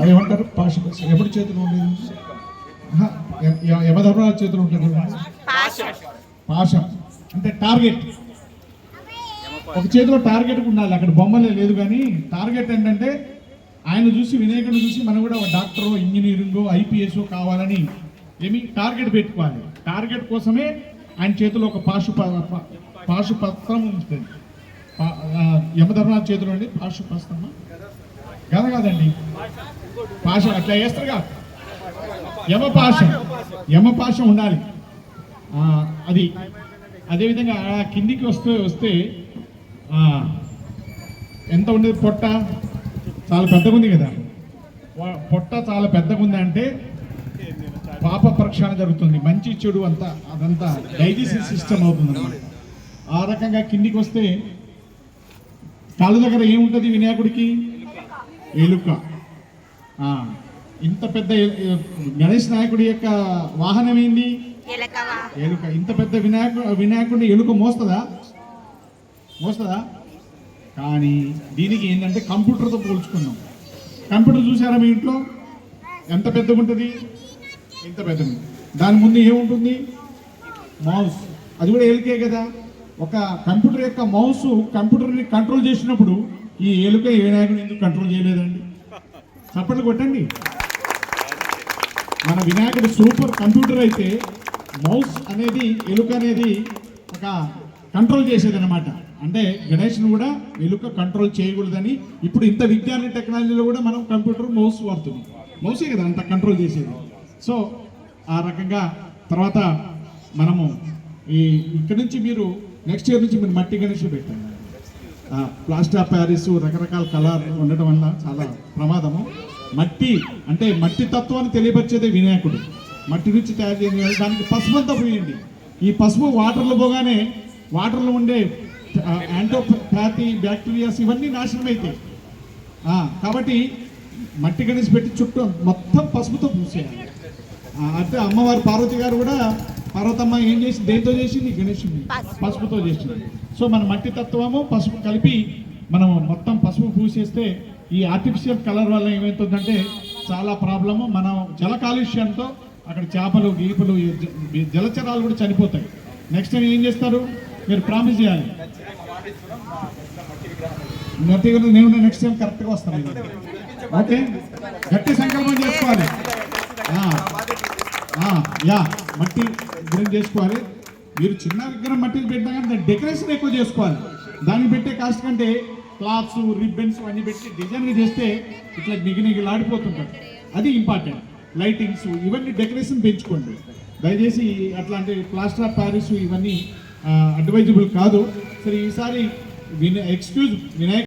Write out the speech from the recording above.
ఏమంటారు పాశ ఎప్పుడు చేతులు ఉండేది యమధర్మరాజు చేతులు ఉంటుంది పాశం అంటే టార్గెట్. ఒక చేతిలో టార్గెట్ ఉండాలి, అక్కడ బొమ్మలే లేదు కానీ టార్గెట్ ఏంటంటే ఆయన చూసి వినాయకుడిని చూసి మనం కూడా డాక్టరో ఇంజనీరింగో ఐపీఎస్ఓ కావాలని ఏమి టార్గెట్ పెట్టుకోవాలి. టార్గెట్ కోసమే ఆయన చేతిలో ఒక పాశుపత్రం ఉంటుంది. యమధర్మరాజు చేతిలో అండి పాశుపత్రమా కాదండి, పాశ అట్లా వేస్తారుగా, యమపాశం ఉండాలి. అది అదేవిధంగా కిందికి వస్తే ఎంత ఉండేది, పొట్ట చాలా పెద్దగా ఉంది కదా, పొట్ట చాలా పెద్దగా ఉంది అంటే పాప ప్రక్షాళన జరుగుతుంది, మంచి చెడు అంతా అదంతా డైజెషన్ సిస్టమ్ అవుతుంది అన్నమాట. ఆ రకంగా కిందికి వస్తే కాళ్ళ దగ్గర ఏముంటుంది వినాయకుడికి, ఎలుక. ఇంత పెద్ద గణేష్ నాయకుడి యొక్క వాహనం ఏంది, ఎలుక. ఇంత పెద్ద వినాయకుడిని ఎలుక మోస్తుందా? కానీ దీనికి ఏంటంటే కంప్యూటర్తో పోల్చుకున్నాం. కంప్యూటర్ చూసారా మీ ఇంట్లో ఎంత పెద్దగా ఉంటుంది, ఇంత పెద్దగా. దాని ముందు ఏముంటుంది, మౌస్. అది కూడా ఎలుకే కదా. ఒక కంప్యూటర్ యొక్క మౌస్ కంప్యూటర్ని కంట్రోల్ చేసినప్పుడు ఈ ఎలుక ఏ నాయకుడు ఎందుకు కంట్రోల్ చేయలేదండి? చప్పట్లు కొట్టండి. మన వినాయకుడు సూపర్ కంప్యూటర్ అయితే మౌస్ అనేది ఎలుక అనేది ఒక కంట్రోల్ చేసేది అనమాట. అంటే గణేష్ను కూడా ఎలుక కంట్రోల్ చేయకూడదని ఇప్పుడు ఇంత విజ్ఞాన టెక్నాలజీలో కూడా మనం కంప్యూటర్ మౌస్ వాడుతున్నాం. మౌసే కదా అంత కంట్రోల్ చేసేది. సో ఆ రకంగా తర్వాత మనము ఇక్కడ నుంచి మీరు నెక్స్ట్ ఇయర్ నుంచి మీరు మట్టి గణేష్ పెట్టండి. ప్లాస్టర్ ఆఫ్ ప్యారిస్ రకరకాల కలర్ ఉండటం వల్ల చాలా ప్రమాదము. మట్టి అంటే మట్టి తత్వాన్ని తెలియపరిచేదే వినాయకుడు. మట్టి నుంచి తయారు చేయాలి. దానికి పసుపు అంతా పోయండి. ఈ పసుపు వాటర్లో పోగానే వాటర్లో ఉండే యాంటోప్యాథీ బ్యాక్టీరియాస్ ఇవన్నీ నాశనం అవుతాయి. కాబట్టి మట్టి గణేష్ పెట్టి చుట్టూ మొత్తం పసుపుతో పూసేయాలి. అంటే అమ్మవారు పార్వతి గారు కూడా పార్వతమ్మ ఏం చేసి దేంతో చేసింది, గణేషుని పసుపుతో చేసింది. సో మన మట్టి తత్వము పసుపు కలిపి మనం మొత్తం పసుపు పూసేస్తే ఈ ఆర్టిఫిషియల్ కలర్ వల్ల ఏమవుతుందంటే చాలా ప్రాబ్లము. మనం జల కాలుష్యంతో అక్కడ చేపలు గీపలు జలచరాలు కూడా చనిపోతాయి. నెక్స్ట్ టైం ఏం చేస్తారు మీరు ప్రామిస్ చేయాలి. నేను నెక్స్ట్ టైం కరెక్ట్గా వస్తాను. ఓకే, గట్టి సంకల్పం చేసుకోవాలి. మట్టి గురించి చేసుకోవాలి. మీరు చిన్న విగ్రహం మట్టికి పెట్టినా కానీ దాని డెకరేషన్ ఎక్కువ చేసుకోవాలి. దాన్ని పెట్టే కాస్ట్ కంటే క్లాత్స్ రిబ్బన్స్ అన్నీ పెట్టి డిజైన్గా చేస్తే ఇట్లా నిగిలాడిపోతుంటారు. అది ఇంపార్టెంట్. లైటింగ్స్ ఇవన్నీ డెకరేషన్ పెంచుకోండి దయచేసి. అట్లాంటి ప్లాస్టర్ ఆఫ్ ప్యారిస్ ఇవన్నీ అడ్వైజబుల్ కాదు. సరే ఈసారి వినాయక్